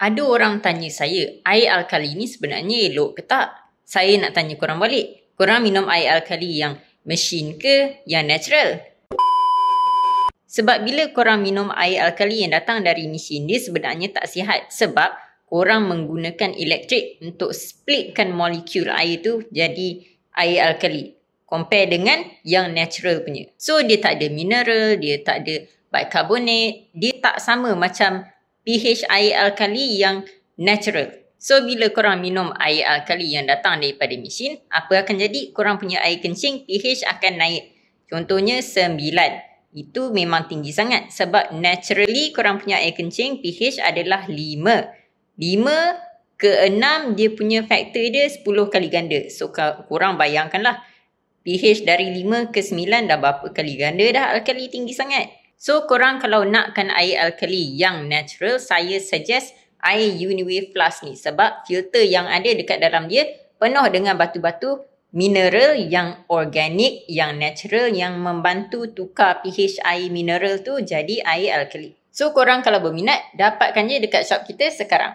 Ada orang tanya saya, air alkali ni sebenarnya elok ke tak? Saya nak tanya korang balik. Korang minum air alkali yang mesin ke yang natural? Sebab bila korang minum air alkali yang datang dari mesin, dia sebenarnya tak sihat. Sebab korang menggunakan elektrik untuk splitkan molekul air tu jadi air alkali. Compare dengan yang natural punya. So dia tak ada mineral, dia tak ada bicarbonate, dia tak sama macam pH air alkali yang natural. So bila korang minum air alkali yang datang daripada mesin, apa akan jadi? Korang punya air kencing pH akan naik. Contohnya 9. Itu memang tinggi sangat sebab naturally korang punya air kencing pH adalah 5. 5 ke 6 dia punya faktor dia 10 kali ganda. So korang bayangkanlah pH dari 5 ke 9 dah berapa kali ganda dah alkali tinggi sangat. So korang kalau nakkan air alkali yang natural, saya suggest air Uniwave Plus ni sebab filter yang ada dekat dalam dia penuh dengan batu-batu mineral yang organik, yang natural, yang membantu tukar pH air mineral tu jadi air alkali. So korang kalau berminat, dapatkan je dekat shop kita sekarang.